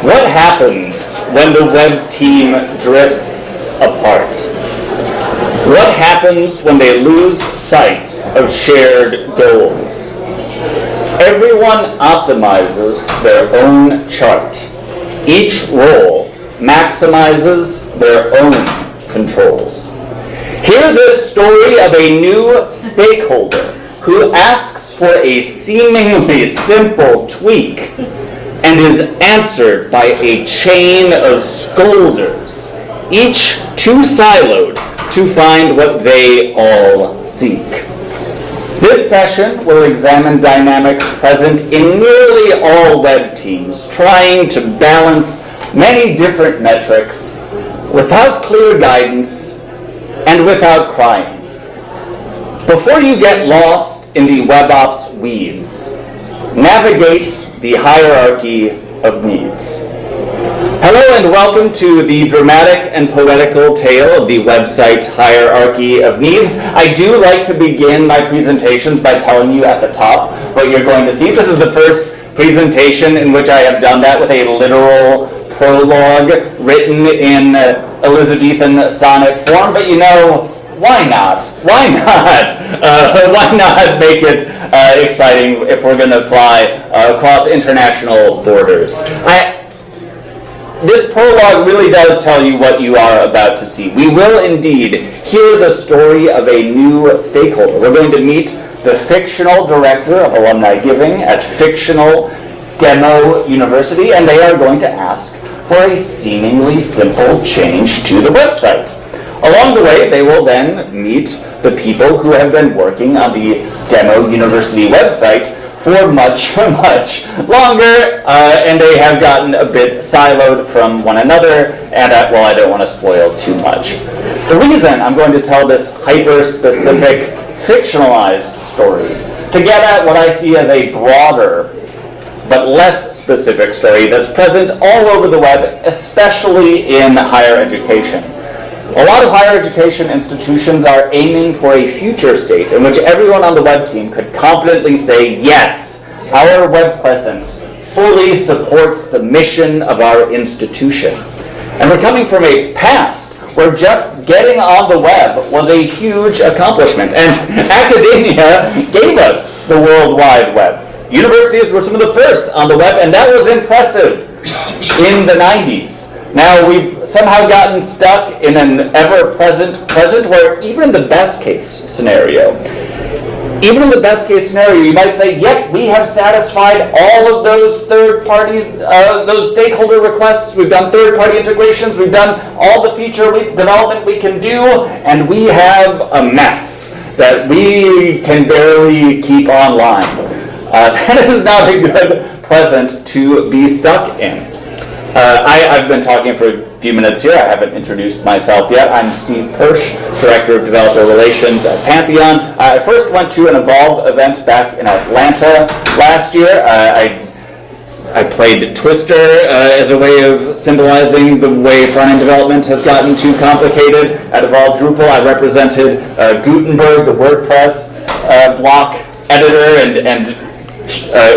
What happens when the web team drifts apart? What happens when they lose sight of shared goals? Everyone optimizes their own chart. Each role maximizes their own controls. Hear this story of a new stakeholder who asks for a seemingly simple tweak and is answered by a chain of scolders, each too siloed to find what they all seek. This session will examine dynamics present in nearly all web teams, trying to balance many different metrics without clear guidance and without crying. Before you get lost in the WebOps weeds, navigate the hierarchy of needs. Hello and welcome to the dramatic and poetical tale of the website hierarchy of needs. I do like to begin my presentations by telling you at the top what you're going to see. This is the first presentation in which I have done that with a literal prologue written in Elizabethan sonnet form, but you know, why not? Why not? Why not make it exciting if we're going to fly across international borders? This prologue really does tell you what you are about to see. We will indeed hear the story of a new stakeholder. We're going to meet the fictional director of alumni giving at fictional Demo University, and they are going to ask for a seemingly simple change to the website. Along the way, they will then meet the people who have been working on the Demo University website for much, much longer, and they have gotten a bit siloed from one another, and well, I don't want to spoil too much. The reason I'm going to tell this hyper-specific, fictionalized story is to get at what I see as a broader but less specific story that's present all over the web, especially in higher education. A lot of higher education institutions are aiming for a future state in which everyone on the web team could confidently say, yes, our web presence fully supports the mission of our institution. And we're coming from a past where just getting on the web was a huge accomplishment, and academia gave us the World Wide Web. Universities were some of the first on the web, and that was impressive in the 90s. Now we've somehow gotten stuck in an ever-present present where even in the best case scenario, you might say, yet we have satisfied all of those third parties, those stakeholder requests, we've done third-party integrations, we've done all the feature development we can do, and we have a mess that we can barely keep online. That is not a good present to be stuck in. I've been talking for a few minutes here. I haven't introduced myself yet. I'm Steve Persch, Director of Developer Relations at Pantheon. I first went to an Evolve event back in Atlanta last year. I played Twister as a way of symbolizing the way front-end development has gotten too complicated. At Evolve Drupal, I represented Gutenberg, the WordPress block editor, and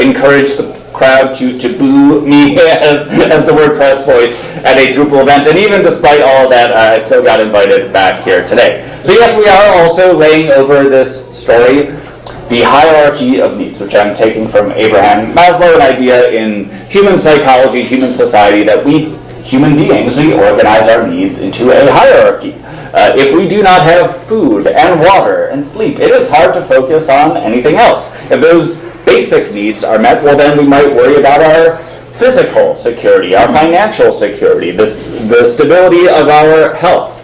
encouraged the crowd to boo me as the WordPress voice at a Drupal event, and even despite all of that, I still got invited back here today. So yes, we are also laying over this story, the hierarchy of needs, which I'm taking from Abraham Maslow, an idea in human psychology, human society, that we human beings, we organize our needs into a hierarchy. If we do not have food and water and sleep, it is hard to focus on anything else. If those basic needs are met, well then we might worry about our physical security, our financial security, the stability of our health.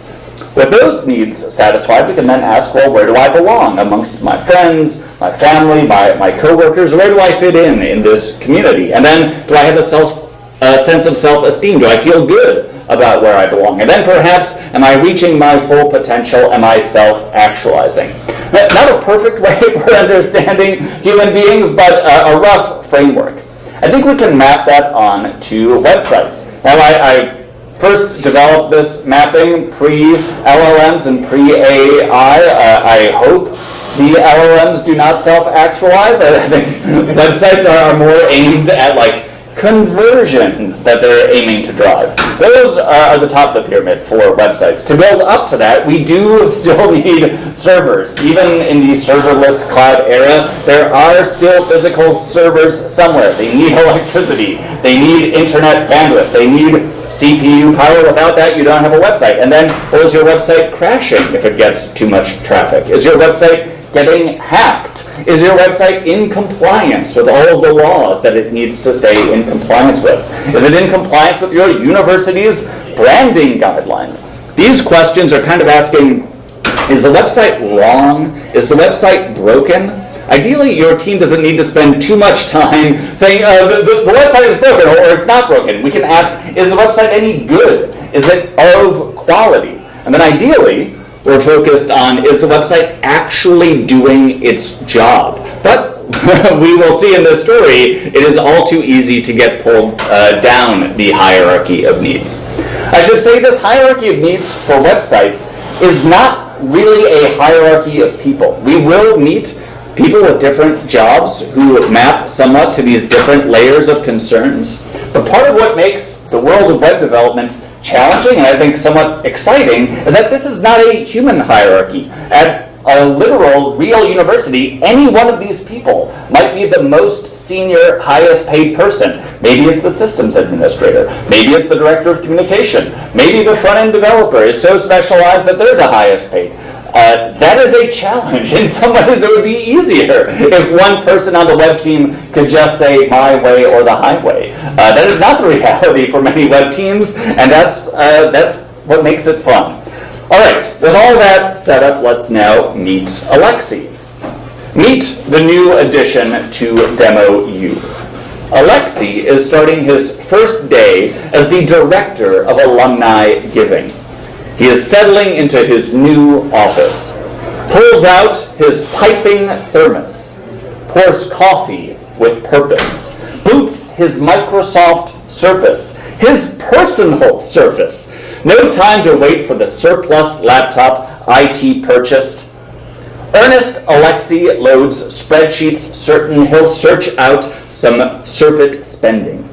With those needs satisfied, we can then ask, well, where do I belong amongst my friends, my family, my coworkers? Where do I fit in this community? And then, do I have a sense of self-esteem? Do I feel good about where I belong? And then perhaps, am I reaching my full potential? Am I self-actualizing? Not a perfect way for understanding human beings, but a rough framework. I think we can map that on to websites. Now, I first developed this mapping pre-LLMs and pre-AI. I hope the LLMs do not self-actualize. I think websites are more aimed at like conversions that they're aiming to drive. Those are the top of the pyramid for websites. To build up to that, we do still need servers. Even in the serverless cloud era, there are still physical servers somewhere. They need electricity. They need internet bandwidth. They need CPU power. Without that, you don't have a website. And then, well, is your website crashing if it gets too much traffic? Is your website getting hacked? Is your website in compliance with all of the laws that it needs to stay in compliance with? Is it in compliance with your university's branding guidelines? These questions are kind of asking, is the website wrong? Is the website broken? Ideally, your team doesn't need to spend too much time saying, the website is broken or it's not broken. We can ask, is the website any good? Is it of quality? And then ideally, we're focused on, is the website actually doing its job? But we will see in this story, it is all too easy to get pulled down the hierarchy of needs. I should say this hierarchy of needs for websites is not really a hierarchy of people. We will meet people with different jobs who map somewhat to these different layers of concerns. But part of what makes the world of web development challenging and I think somewhat exciting is that this is not a human hierarchy. At a literal, real university, any one of these people might be the most senior, highest paid person. Maybe it's the systems administrator. Maybe it's the director of communication. Maybe the front-end developer is so specialized that they're the highest paid. That is a challenge. In some ways, it would be easier if one person on the web team could just say my way or the highway. That is not the reality for many web teams, and that's what makes it fun. All right, with all that set up, let's now meet Alexei. Meet the new addition to Demo U. Alexei is starting his first day as the director of alumni giving. He is settling into his new office, pulls out his piping thermos, pours coffee with purpose, boots his Microsoft Surface, his personal Surface. No time to wait for the surplus laptop IT purchased. Earnest Alexei loads spreadsheets certain he'll search out some surfeit spending.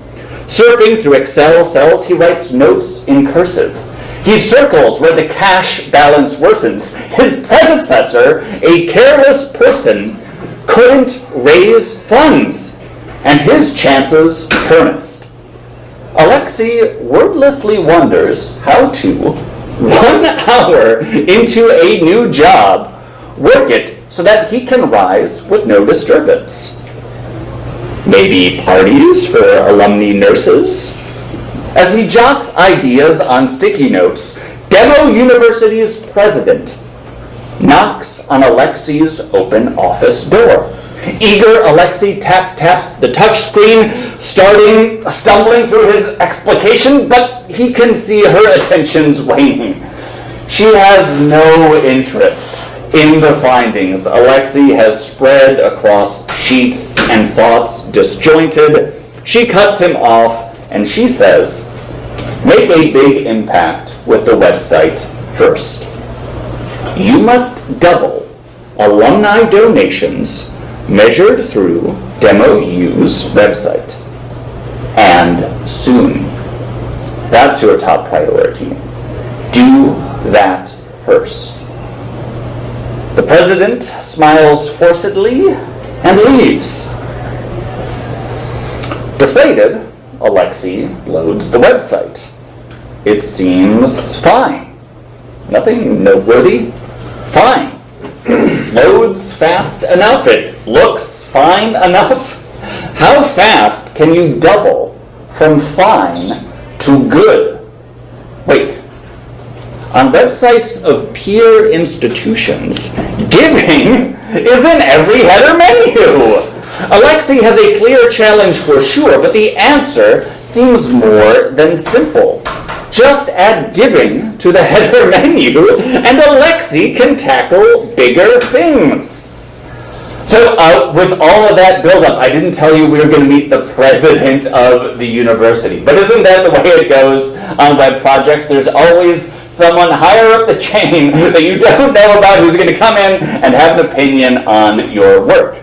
Surfing through Excel cells, he writes notes in cursive. He circles where the cash balance worsens. His predecessor, a careless person, couldn't raise funds, and his chances furnace. Alexei wordlessly wonders how to, 1 hour into a new job, work it so that he can rise with no disturbance. Maybe parties for alumni nurses? As he jots ideas on sticky notes, Demo University's president knocks on Alexei's open office door. Eager, Alexei taps the touchscreen, stumbling through his explication, but he can see her attention's waning. She has no interest in the findings Alexei has spread across sheets and thoughts disjointed. She cuts him off, and she says, make a big impact with the website first. You must double alumni donations measured through Demo U's website. And soon. That's your top priority. Do that first. The president smiles forcedly and leaves. Deflated, Alexei loads the website. It seems fine. Nothing noteworthy. Fine. Loads fast enough. It looks fine enough. How fast can you double from fine to good? Wait. On websites of peer institutions, giving is in every header menu. Alexei has a clear challenge for sure, but the answer seems more than simple. Just add giving to the header menu, and Alexei can tackle bigger things. So with all of that buildup, I didn't tell you we were going to meet the president of the university. But isn't that the way it goes on web projects? There's always someone higher up the chain that you don't know about who's going to come in and have an opinion on your work.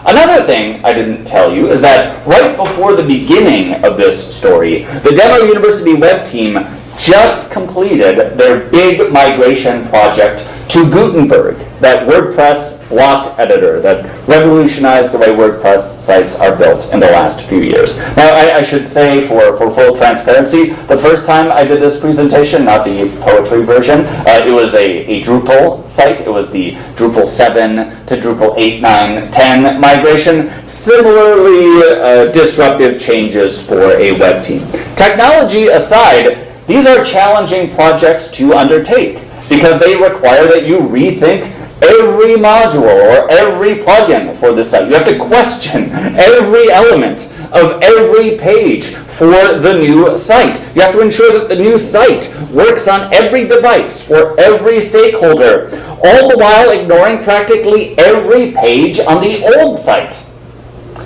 Another thing I didn't tell you is that right before the beginning of this story, the Demo University web team just completed their big migration project to Gutenberg, that WordPress block editor that revolutionized the way WordPress sites are built in the last few years. Now, I should say, for full transparency, the first time I did this presentation, not the poetry version, it was a Drupal site. It was the Drupal 7 to Drupal 8, 9, 10 migration. Similarly disruptive changes for a web team. Technology aside, these are challenging projects to undertake because they require that you rethink every module or every plugin for the site. You have to question every element of every page for the new site. You have to ensure that the new site works on every device for every stakeholder, all the while ignoring practically every page on the old site.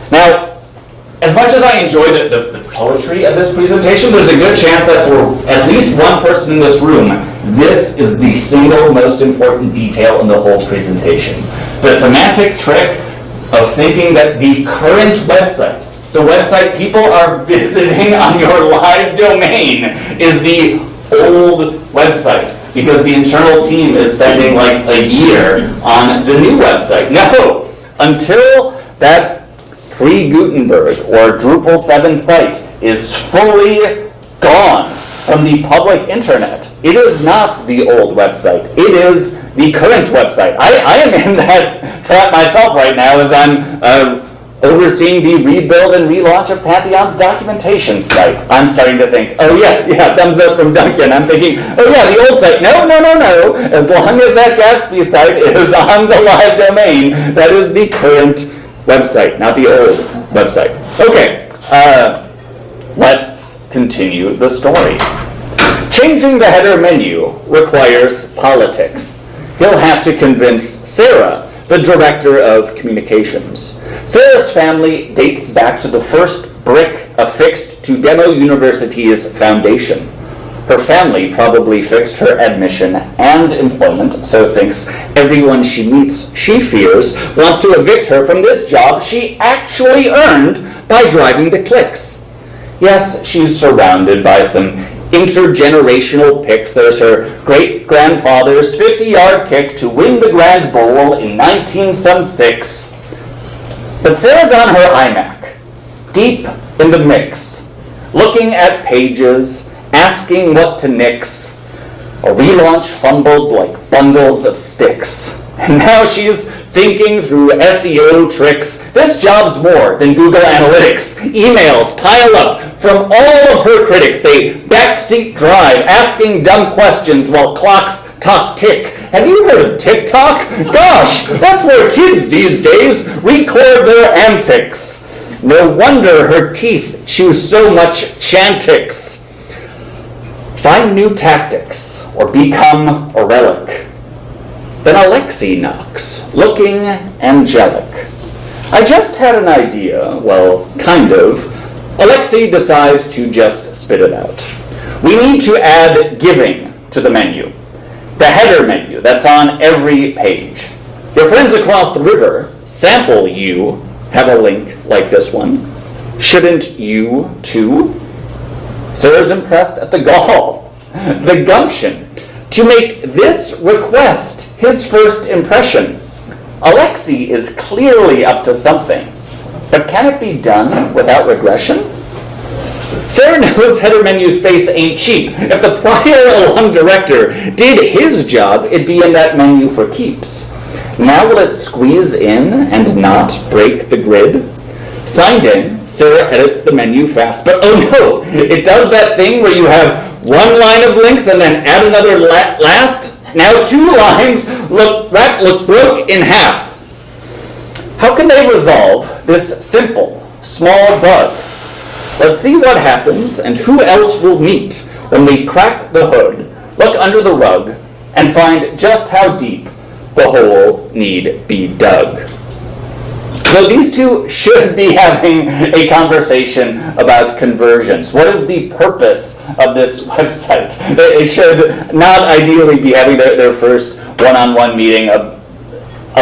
Now, as much as I enjoy the poetry of this presentation, there's a good chance that for at least one person in this room, this is the single most important detail in the whole presentation. The semantic trick of thinking that the current website, the website people are visiting on your live domain, is the old website because the internal team is spending like a year on the new website. No, until that pre-Gutenberg or Drupal 7 site is fully gone from the public internet, it is not the old website. It is the current website. I am in that trap myself right now as I'm overseeing the rebuild and relaunch of Pantheon's documentation site. I'm starting to think, oh yes, yeah, thumbs up from Duncan. I'm thinking, oh yeah, the old site. No. As long as that Gatsby site is on the live domain, that is the current website, not the old website. Okay, let's continue the story. Changing the header menu requires politics. He'll have to convince Sarah, the director of communications. Sarah's family dates back to the first brick affixed to Demo University's foundation. Her family probably fixed her admission and employment, so thinks everyone she meets, she fears, wants to evict her from this job she actually earned by driving the clicks. Yes, she's surrounded by some intergenerational picks. There's her great-grandfather's 50-yard kick to win the Grand Bowl in 1976. But Sarah's on her iMac, deep in the mix, looking at pages, asking what to nix. A relaunch fumbled like bundles of sticks. And now she's thinking through SEO tricks. This job's more than Google Analytics. Emails pile up from all of her critics. They backseat drive, asking dumb questions while clocks tick. Have you heard of TikTok? Gosh, that's where kids these days record their antics. No wonder her teeth chew so much Chantix. Find new tactics, or become a relic. Then Alexei knocks, looking angelic. I just had an idea, well, kind of. Alexei decides to just spit it out. We need to add giving to the menu. The header menu that's on every page. Your friends across the river sample you have a link like this one. Shouldn't you too? Sarah's impressed at the gall, the gumption, to make this request his first impression. Alexei is clearly up to something, but can it be done without regression? Sarah knows header menu space ain't cheap. If the prior alum director did his job, it'd be in that menu for keeps. Now will it squeeze in and not break the grid? Signed in, Sarah edits the menu fast, but oh no, it does that thing where you have one line of links and then add another last. Now 2 lines look broke in half. How can they resolve this simple, small bug? Let's see what happens and who else will meet when we crack the hood, look under the rug, and find just how deep the hole need be dug. So these two should be having a conversation about conversions. What is the purpose of this website? They should not ideally be having their first one-on-one meeting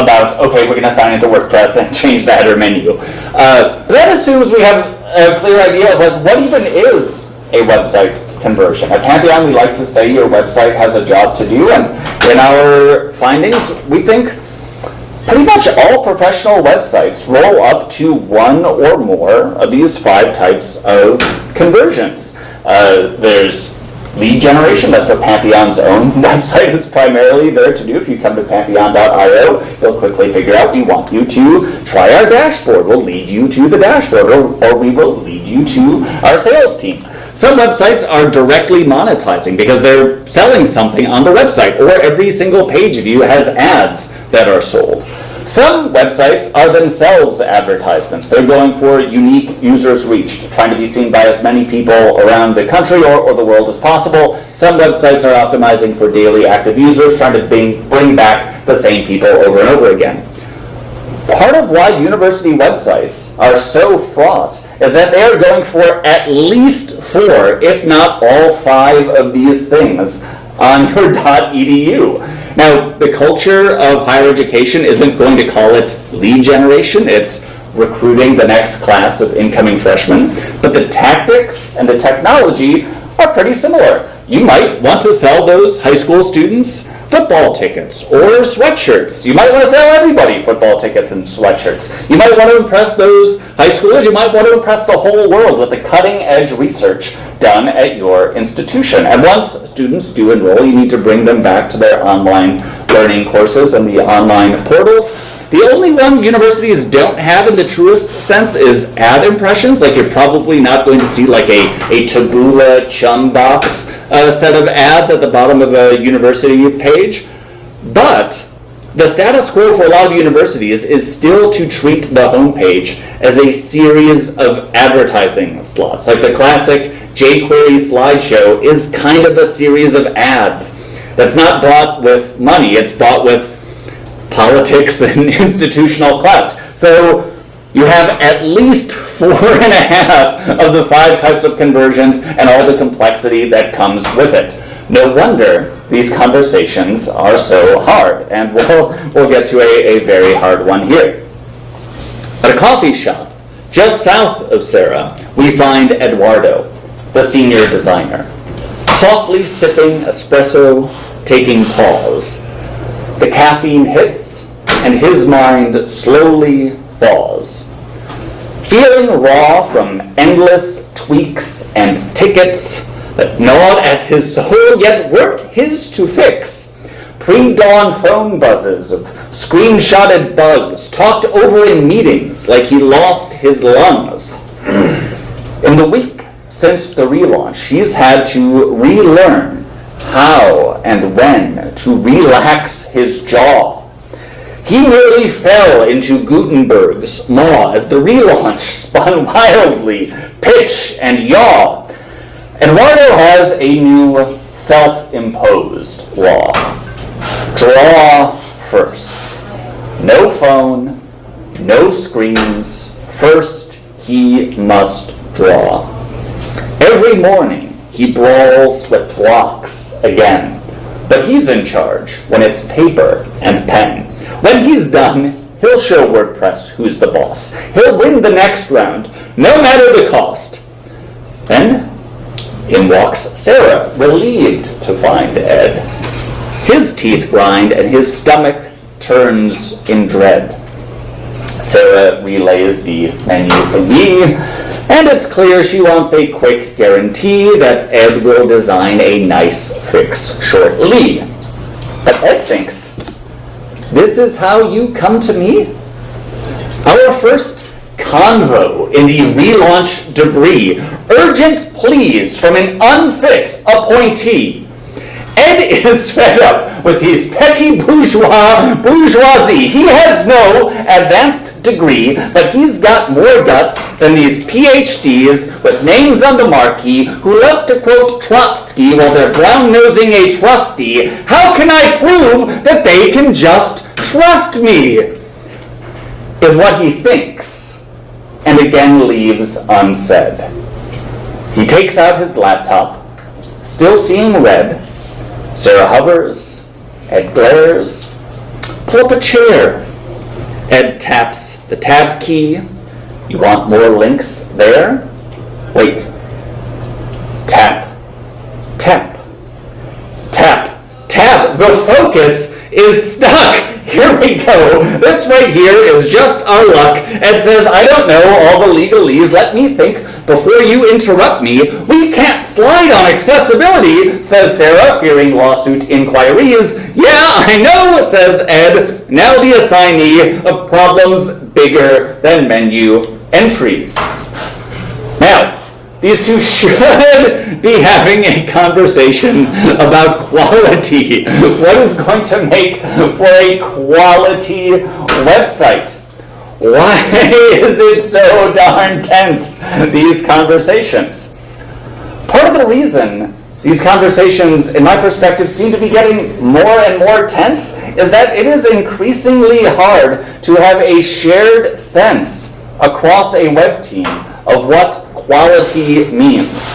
about, okay, we're going to sign into WordPress and change the header menu. That assumes we have a clear idea of like, what even is a website conversion. At Pantheon, we like to say your website has a job to do, and in our findings, we think pretty much all professional websites roll up to one or more of these 5 types of conversions. There's lead generation. That's what Pantheon's own website is primarily there to do. If you come to pantheon.io, you'll quickly figure out we want you to try our dashboard. We'll lead you to the dashboard, or we will lead you to our sales team. Some websites are directly monetizing because they're selling something on the website, or every single page of you has ads that are sold. Some websites are themselves advertisements. They're going for unique users reached, trying to be seen by as many people around the country or the world as possible. Some websites are optimizing for daily active users, trying to bring back the same people over and over again. Part of why university websites are so fraught is that they are going for at least 4, if not all 5 of these things on your .edu. Now, the culture of higher education isn't going to call it lead generation. It's recruiting the next class of incoming freshmen. But the tactics and the technology are pretty similar. You might want to sell those high school students football tickets or sweatshirts. You might want to sell everybody football tickets and sweatshirts. You might want to impress those high schoolers. You might want to impress the whole world with the cutting-edge research done at your institution. And once students do enroll, you need to bring them back to their online learning courses and the online portals. The only one universities don't have in the truest sense is ad impressions. Like, you're probably not going to see like a Taboola Chumbox set of ads at the bottom of a university page. But the status quo for a lot of universities is still to treat the homepage as a series of advertising slots. Like the classic jQuery slideshow is kind of a series of ads that's not bought with money, it's bought with politics and institutional clout. So you have at least 4.5 of the 5 types of conversions and all the complexity that comes with it. No wonder these conversations are so hard, and we'll get to a very hard one here. At a coffee shop just south of Sarah, we find Eduardo, the senior designer, softly sipping espresso, taking pause. The caffeine hits, and his mind slowly thaws. Feeling raw from endless tweaks and tickets that gnawed at his soul, yet weren't his to fix. Pre-dawn phone buzzes of screenshotted bugs, talked over in meetings like he lost his lungs. In the week since the relaunch, he's had to relearn how and when to relax his jaw. He nearly fell into Gutenberg's maw as the relaunch spun wildly, pitch and yaw. Eduardo has a new self-imposed law. Draw first. No phone, no screens. First, he must draw. Every morning, he brawls with blocks again. But he's in charge when it's paper and pen. When he's done, he'll show WordPress who's the boss. He'll win the next round, no matter the cost. Then, in walks Sarah, relieved to find Ed. His teeth grind and his stomach turns in dread. Sarah relays the menu for me, and it's clear she wants a quick guarantee that Ed will design a nice fix shortly. But Ed thinks, this is how you come to me? Our first convo in the relaunch debris. Urgent pleas from an unfit appointee. Ed is fed up with these petty bourgeoisie. He has no advanced degree, but he's got more guts than these PhDs with names on the marquee who love to quote Trotsky while they're brown-nosing a trustee. How can I prove that they can just trust me? Is what he thinks, and again leaves unsaid. He takes out his laptop, still seeing red. Sarah hovers, Ed glares. Pull up a chair, Ed taps the tab key. You want more links there? Wait. Tap. Tap. Tap. Tab. The focus is stuck. Here we go. This right here is just our luck. It says, I don't know all the legalese. Let me think before you interrupt me. We can't slide on accessibility, says Sarah, fearing lawsuit inquiries. Yeah, I know, says Ed, now the assignee of problems bigger than menu entries. Now, these two should be having a conversation about quality. What is going to make for a quality website? Why is it so darn tense, these conversations? Part of the reason these conversations, in my perspective, seem to be getting more and more tense is that it is increasingly hard to have a shared sense across a web team of what quality means.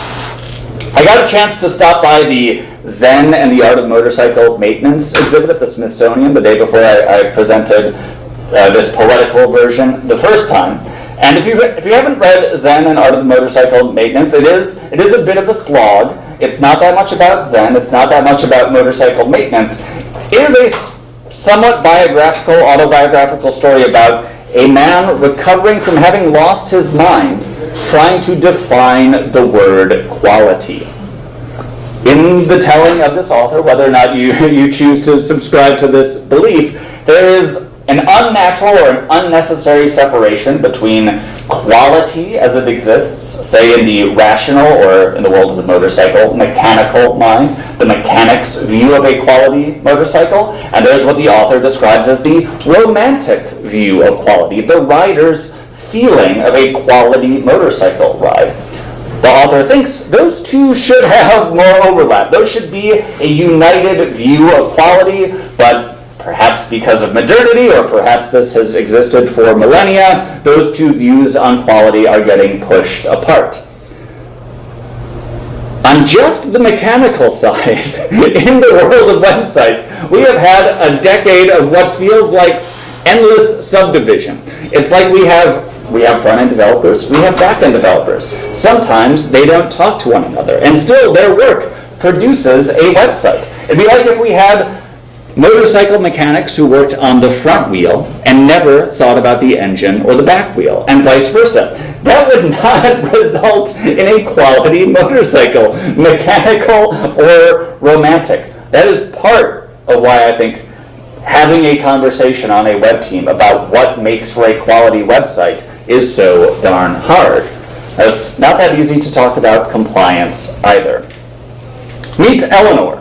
I got a chance to stop by the Zen and the Art of Motorcycle Maintenance exhibit at the Smithsonian the day before I presented this poetical version the first time. And if you haven't read Zen and Art of the Motorcycle Maintenance, it is a bit of a slog. It's not that much about Zen. It's not that much about motorcycle maintenance. It is a somewhat biographical, autobiographical story about a man recovering from having lost his mind, trying to define the word quality. In the telling of this author, whether or not you choose to subscribe to this belief, there is an unnatural or an unnecessary separation between quality as it exists, say in the rational or in the world of the motorcycle, mechanical mind, the mechanic's view of a quality motorcycle, and there's what the author describes as the romantic view of quality, the rider's feeling of a quality motorcycle ride. The author thinks those two should have more overlap. Those should be a united view of quality, but perhaps because of modernity, or perhaps this has existed for millennia, those two views on quality are getting pushed apart. On just the mechanical side, in the world of websites, we have had a decade of what feels like endless subdivision. It's like we have front-end developers, we have back-end developers. Sometimes they don't talk to one another, and still their work produces a website. It'd be like if we had motorcycle mechanics who worked on the front wheel and never thought about the engine or the back wheel, and vice versa. That would not result in a quality motorcycle, mechanical or romantic. That is part of why I think having a conversation on a web team about what makes for a quality website is so darn hard. It's not that easy to talk about compliance either. Meet Eleanor,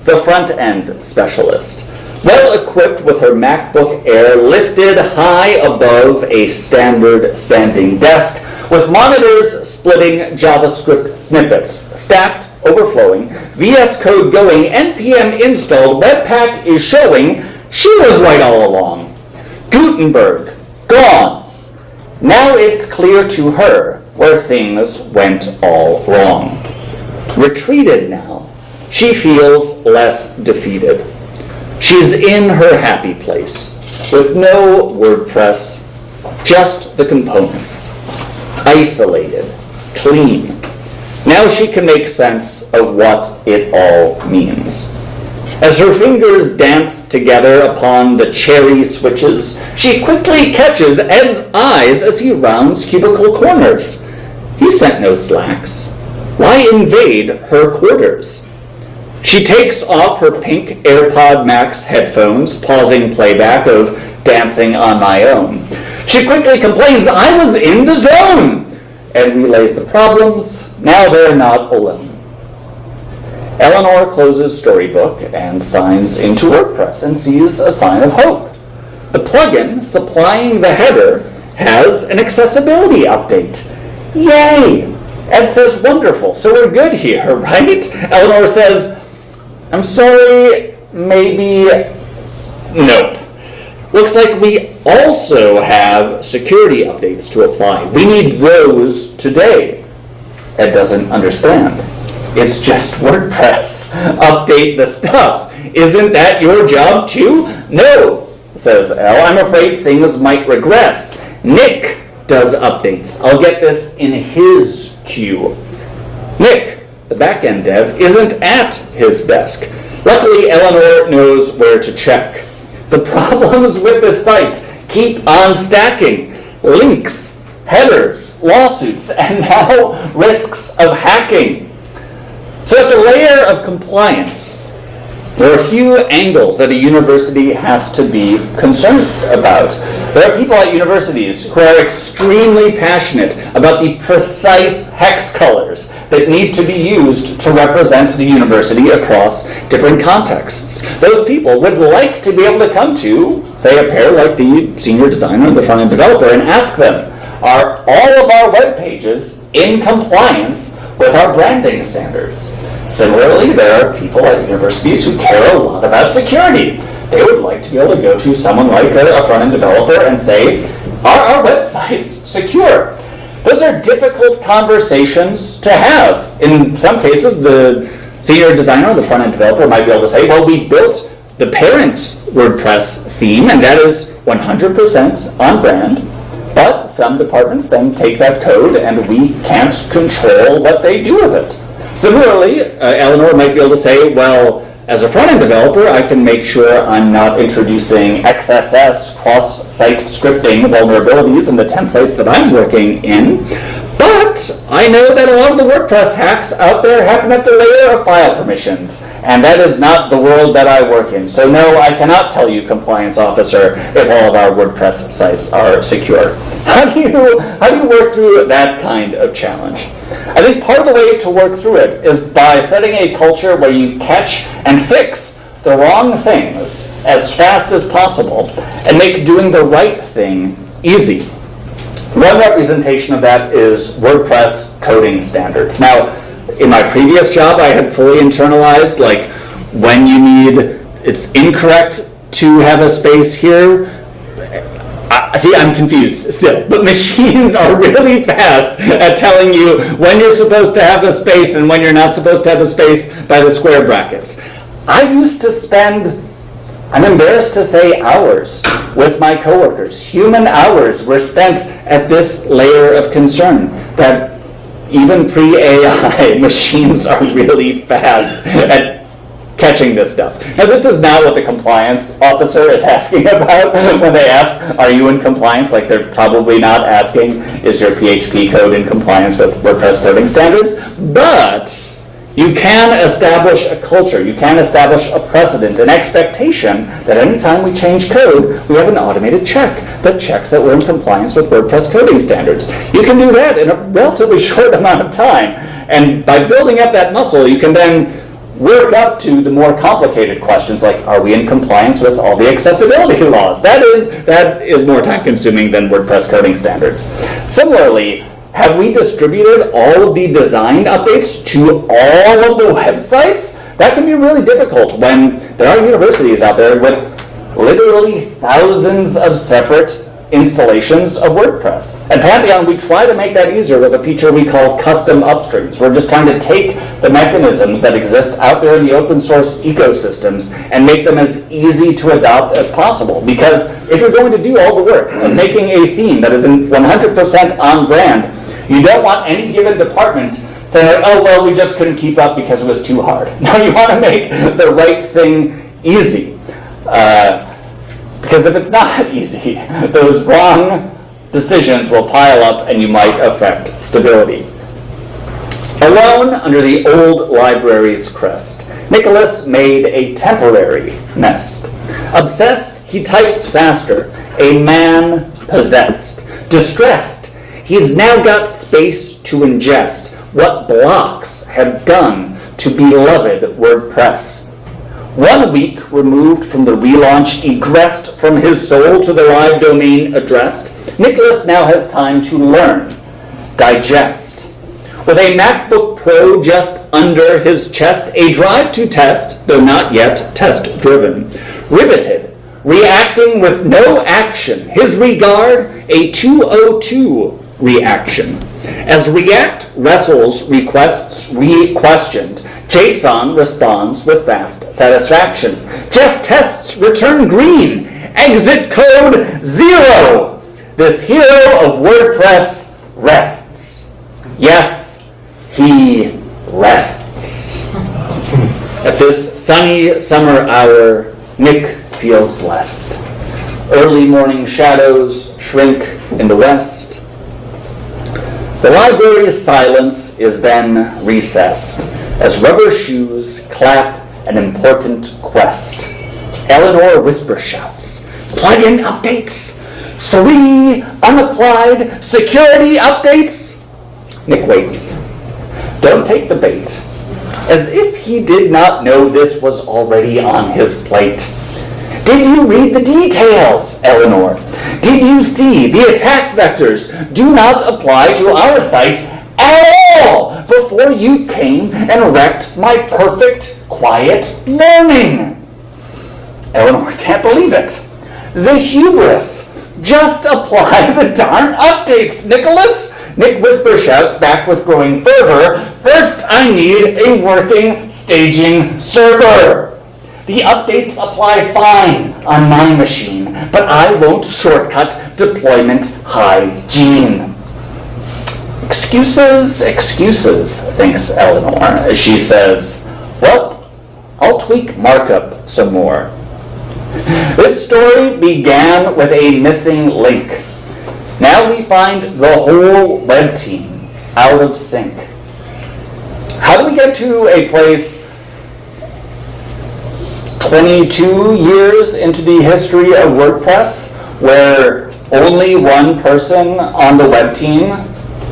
the front-end specialist, well-equipped with her MacBook Air lifted high above a standard standing desk, with monitors splitting JavaScript snippets, stacked, overflowing, VS Code going, NPM installed, Webpack is showing. She was right all along. Gutenberg, gone. Now it's clear to her where things went all wrong. Retreated now, she feels less defeated. She's in her happy place, with no WordPress, just the components. Isolated, clean. Now she can make sense of what it all means. As her fingers dance together upon the cherry switches, she quickly catches Ed's eyes as he rounds cubicle corners. He sent no slacks. Why invade her quarters? She takes off her pink AirPod Max headphones, pausing playback of Dancing on My Own. She quickly complains, I was in the zone! Ed relays the problems. Now they're not alone. Eleanor closes Storybook and signs into WordPress and sees a sign of hope. The plugin supplying the header has an accessibility update. Yay! Ed says, wonderful, so we're good here, right? Eleanor says, I'm sorry, maybe, nope. Looks like we also have security updates to apply. We need those today. Ed doesn't understand. It's just WordPress. Update the stuff. Isn't that your job too? No. says L. I'm afraid things might regress. Nick does updates. I'll get this in his queue. Nick, the backend dev, isn't at his desk. Luckily, Eleanor knows where to check. The problems with this site keep on stacking. Links, headers, lawsuits, and now risks of hacking. So at the layer of compliance, there are a few angles that a university has to be concerned about. There are people at universities who are extremely passionate about the precise hex colors that need to be used to represent the university across different contexts. Those people would like to be able to come to, say, a pair like the senior designer and the front-end developer and ask them, are all of our web pages in compliance with our branding standards? Similarly, there are people at universities who care a lot about security. They would like to be able to go to someone like a front-end developer and say, are our websites secure? Those are difficult conversations to have. In some cases, the senior designer or the front-end developer might be able to say, well, we built the parent WordPress theme, and that is 100% on brand. But some departments then take that code, and we can't control what they do with it. Similarly, Eleanor might be able to say, well, as a front-end developer, I can make sure I'm not introducing XSS, cross-site scripting vulnerabilities in the templates that I'm working in. But I know that a lot of the WordPress hacks out there happen at the layer of file permissions, and that is not the world that I work in. So no, I cannot tell you, compliance officer, if all of our WordPress sites are secure. How do you work through that kind of challenge? I think part of the way to work through it is by setting a culture where you catch and fix the wrong things as fast as possible and make doing the right thing easy. One representation of that is WordPress coding standards. Now, in my previous job, I had fully internalized, like, when you need, it's incorrect to have a space here. See, I'm confused still, but machines are really fast at telling you when you're supposed to have a space and when you're not supposed to have a space by the square brackets. I used to spend, I'm embarrassed to say, hours with my coworkers. Human hours were spent at this layer of concern that even pre-AI, machines are really fast at catching this stuff. Now, this is not what the compliance officer is asking about when they ask, are you in compliance? Like, they're probably not asking, is your PHP code in compliance with WordPress coding standards? But you can establish a culture, you can establish a precedent, an expectation that anytime we change code, we have an automated check that checks that we're in compliance with WordPress coding standards. You can do that in a relatively short amount of time. And by building up that muscle, you can then work up to the more complicated questions like, are we in compliance with all the accessibility laws? That is more time consuming than WordPress coding standards. Similarly, have we distributed all of the design updates to all of the websites? That can be really difficult when there are universities out there with literally thousands of separate installations of WordPress. At Pantheon, we try to make that easier with a feature we call custom upstreams. We're just trying to take the mechanisms that exist out there in the open source ecosystems and make them as easy to adopt as possible. Because if you're going to do all the work of making a theme that is 100% on brand, you don't want any given department saying, oh, well, we just couldn't keep up because it was too hard. No, you want to make the right thing easy. Because if it's not easy, those wrong decisions will pile up and you might affect stability. Alone under the old library's crest, Nicholas made a temporary nest. Obsessed, he types faster, a man possessed. Distressed, he's now got space to ingest what blocks have done to beloved WordPress. 1 week removed from the relaunch, egressed from his soul to the live domain addressed, Nicholas now has time to learn, digest. With a MacBook Pro just under his chest, a drive to test, though not yet test-driven. Riveted, reacting with no action, his regard a 202 reaction. As React wrestles requests re-questioned, JSON responds with fast satisfaction. Just tests return green, Exit code 0. This hero of WordPress rests. Yes, he rests. At this sunny summer hour, Nick feels blessed. Early morning shadows shrink in the west. The library's silence is then recessed as rubber shoes clap an important quest. Eleanor whisper shouts, "Plugin updates! 3 unapplied security updates!" Nick waits. Don't take the bait. As if he did not know this was already on his plate. Did you read the details, Eleanor? Did you see the attack vectors do not apply to our site at all before you came and wrecked my perfect, quiet morning? Eleanor can't believe it. The hubris. Just apply the darn updates, Nicholas. Nick whisper shouts back with growing fervor, "First I need a working staging server. The updates apply fine on my machine, but I won't shortcut deployment hygiene." Excuses, excuses, thinks Eleanor, as she says, "Well, I'll tweak markup some more." This story began with a missing link. Now we find the whole web team out of sync. How do we get to a place 22 years into the history of WordPress where only one person on the web team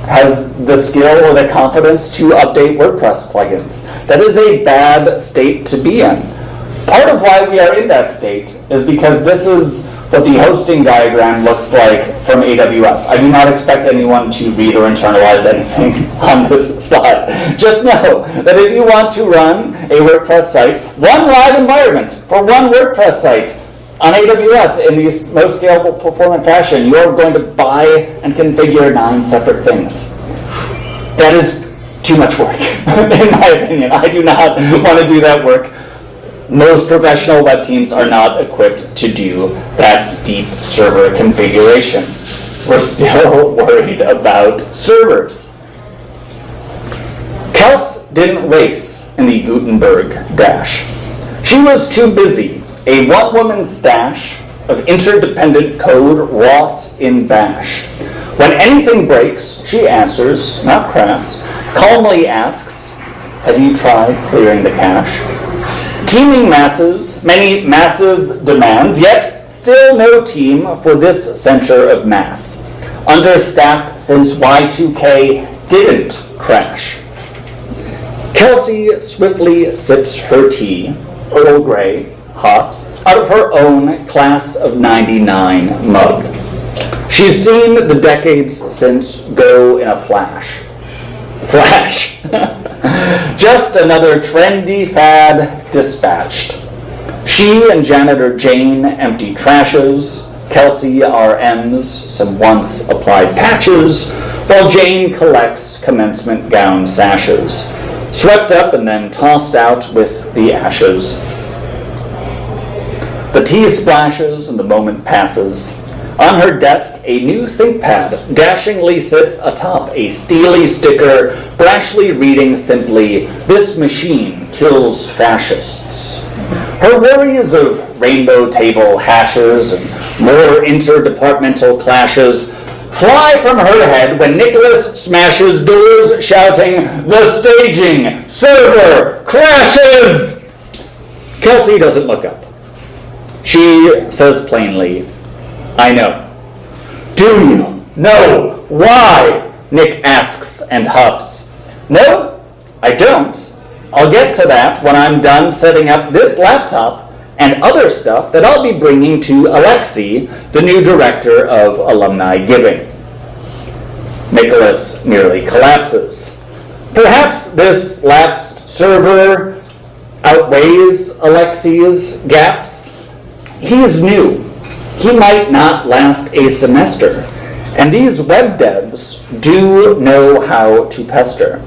has the skill or the confidence to update WordPress plugins? That is a bad state to be in. Part of why we are in that state is because this is what the hosting diagram looks like from AWS. I do not expect anyone to read or internalize anything on this slide. Just know that if you want to run a WordPress site, one live environment for one WordPress site on AWS in the most scalable, performant fashion, you're going to buy and configure 9 separate things. That is too much work, in my opinion. I do not want to do that work. Most professional web teams are not equipped to do that deep server configuration. We're still worried about servers. Kels didn't race in the Gutenberg Dash. She was too busy, a one-woman stash of interdependent code wrought in Bash. When anything breaks, she answers, not crass, calmly asks, "Have you tried clearing the cache?" Teeming masses, many massive demands, yet still no team for this center of mass. Understaffed since Y2K didn't crash. Kelsey swiftly sips her tea, Earl Grey, hot, out of her own class of '99 mug. She's seen the decades since go in a flash. Just another trendy fad dispatched. She and janitor Jane empty trashes, Kelsey RMs some once applied patches, while Jane collects commencement gown sashes, swept up and then tossed out with the ashes. The tea splashes and the moment passes. On her desk, a new ThinkPad dashingly sits atop a steely sticker, brashly reading simply, "This machine kills fascists." Her worries of rainbow table hashes and more interdepartmental clashes fly from her head when Nicholas smashes doors shouting, "The staging server crashes!" Kelsey doesn't look up. She says plainly, "I know." "Do you? No. Why?" Nick asks and huffs. "No, I don't. I'll get to that when I'm done setting up this laptop and other stuff that I'll be bringing to Alexi, the new director of alumni giving." Nicholas merely collapses. Perhaps this lapsed server outweighs Alexi's gaps. He's new. He might not last a semester, and these web devs do know how to pester.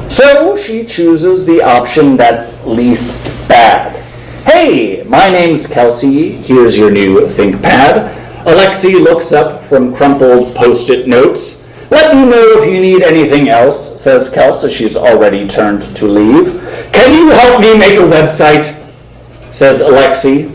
So she chooses the option that's least bad. "Hey, my name's Kelsey. Here's your new ThinkPad." Alexei looks up from crumpled Post-it notes. "Let me know if you need anything else," says Kelsey as she's already turned to leave. "Can you help me make a website?" says Alexei.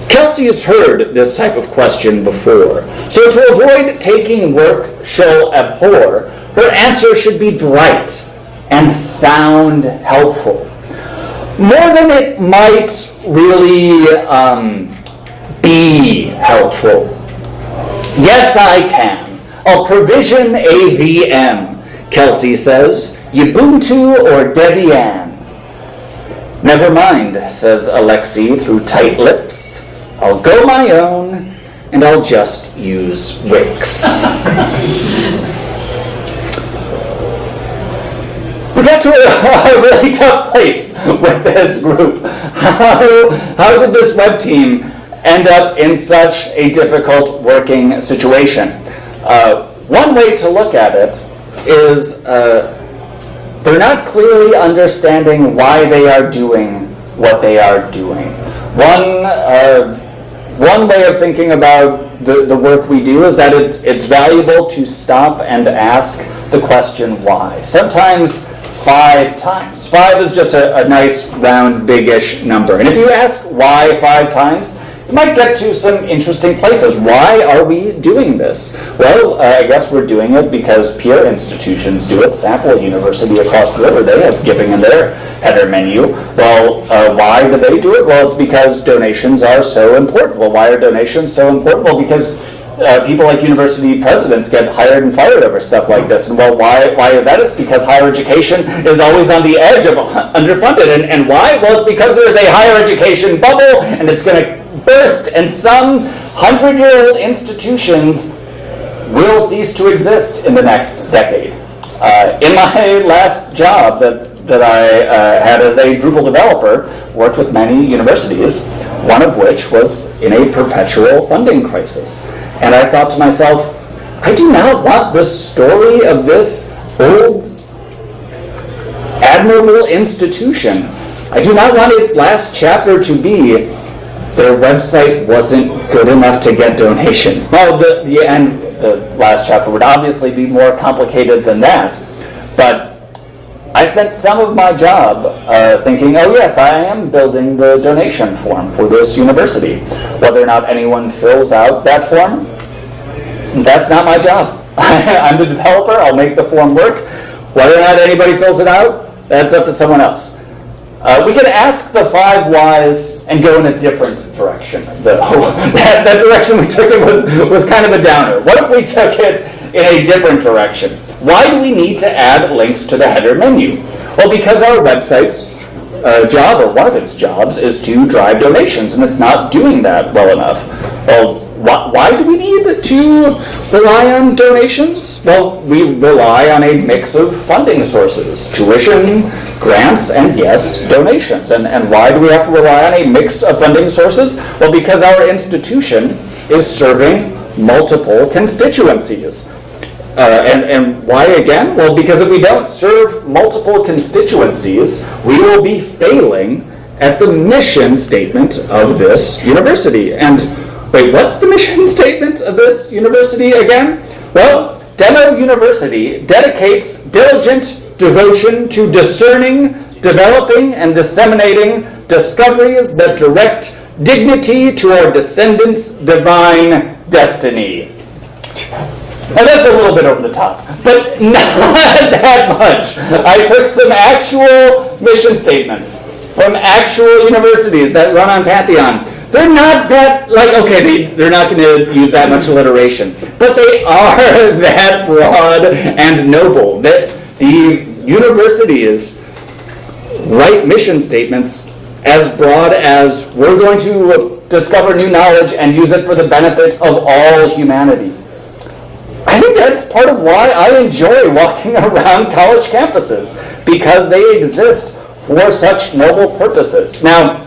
Kelsey has heard this type of question before, so to avoid taking work she'll abhor, her answer should be bright and sound helpful. More than it might really be helpful. "Yes, I can. I'll provision a VM," Kelsey says. "Ubuntu or Debian?" "Never mind," says Alexei through tight lips. "I'll go my own, and I'll just use Wix." We got to a really tough place with this group. How did this web team end up in such a difficult working situation? One way to look at it is they're not clearly understanding why they are doing what they are doing. One way of thinking about the work we do is that it's valuable to stop and ask the question why. Sometimes 5 times. 5 is just a nice, round, big-ish number. And if you ask why 5 times, you might get to some interesting places. Why are we doing this? Well, I guess we're doing it because peer institutions do it. Sample University across the river, they have giving in their header menu. Well, why do they do it? Well, it's because donations are so important. Well, why are donations so important? Well, because people like university presidents get hired and fired over stuff like this. And well, why is that? It's because higher education is always on the edge of underfunded. And why? Well, it's because there's a higher education bubble, and it's going to burst, and some 100-year-old institutions will cease to exist in the next decade. In my last job that I had as a Drupal developer, worked with many universities, one of which was in a perpetual funding crisis. And I thought to myself, I do not want the story of this old, admirable institution. I do not want its last chapter to be their website wasn't good enough to get donations. Now, the last chapter would obviously be more complicated than that, but I spent some of my job thinking, oh yes, I am building the donation form for this university. Whether or not anyone fills out that form, that's not my job. I'm the developer, I'll make the form work. Whether or not anybody fills it out, that's up to someone else. We could ask the 5 whys and go in a different direction. That direction we took it was kind of a downer. What if we took it in a different direction? Why do we need to add links to the header menu? Well, because our website's job, or one of its jobs, is to drive donations, and it's not doing that well enough. Well, why do we need to rely on donations? Well, we rely on a mix of funding sources, tuition, grants, and yes, donations. And why do we have to rely on a mix of funding sources? Well, because our institution is serving multiple constituencies. And why again? Well, because if we don't serve multiple constituencies, we will be failing at the mission statement of this university. And wait, what's the mission statement of this university again? Well, Demo University dedicates diligent devotion to discerning, developing, and disseminating discoveries that direct dignity to our descendants' divine destiny. And that's a little bit over the top, but not that much. I took some actual mission statements from actual universities that run on Pantheon. They're not that, they're not going to use that much alliteration, but they are that broad and noble. That the universities write mission statements as broad as we're going to discover new knowledge and use it for the benefit of all humanity. I think that's part of why I enjoy walking around college campuses, because they exist for such noble purposes. Now,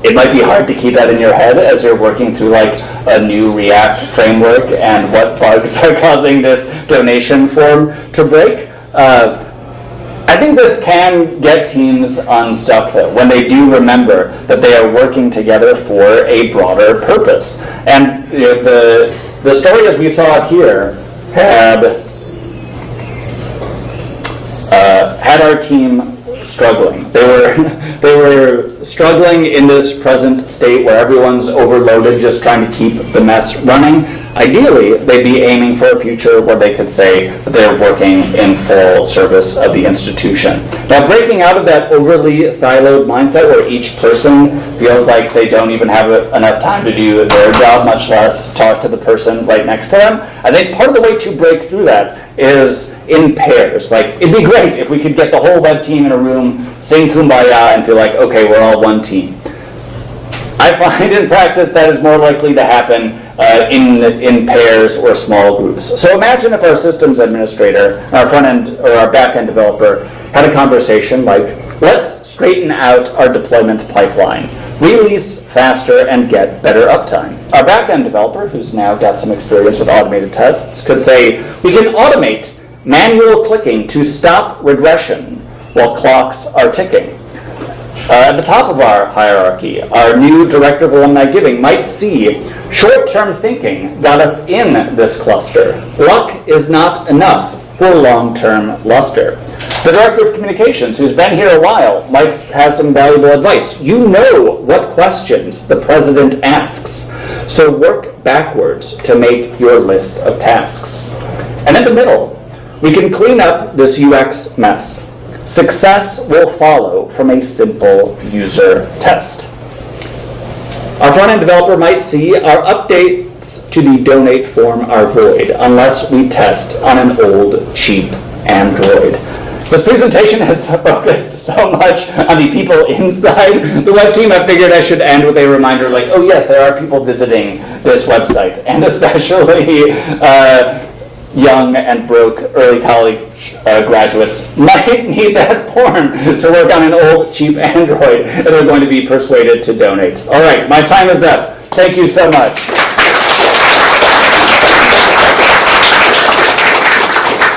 it might be hard to keep that in your head as you're working through a new React framework and what bugs are causing this donation form to break. I think this can get teams unstuck, though, when they do remember that they are working together for a broader purpose. And the story as we saw it here had our team struggling. They were struggling in this present state where everyone's overloaded, just trying to keep the mess running. Ideally, they'd be aiming for a future where they could say that they're working in full service of the institution. Now, breaking out of that overly siloed mindset where each person feels like they don't even have enough time to do their job, much less talk to the person right next to them, I think part of the way to break through that is in pairs. Like, it'd be great if we could get the whole web team in a room, sing Kumbaya, and feel like, okay, we're all one team. I find in practice that is more likely to happen in pairs or small groups. So imagine if our systems administrator, our front end or our back end developer had a conversation like, let's straighten out our deployment pipeline, release faster, and get better uptime. Our back end developer, who's now got some experience with automated tests, could say, we can automate manual clicking to stop regression while clocks are ticking. At the top of our hierarchy, our new director of alumni giving might see short-term thinking got us in this cluster. Luck is not enough for long-term luster. The director of communications, who's been here a while, might have some valuable advice. You know what questions the president asks, so work backwards to make your list of tasks. And in the middle, we can clean up this UX mess. Success will follow from a simple user test. Our front-end developer might see our updates to the donate form are void unless we test on an old, cheap Android. This presentation has focused so much on the people inside the web team, I figured I should end with a reminder like, oh yes, there are people visiting this website, and especially young and broke early college graduates might need that porn to work on an old, cheap Android, and they're going to be persuaded to donate. All right, my time is up. Thank you so much.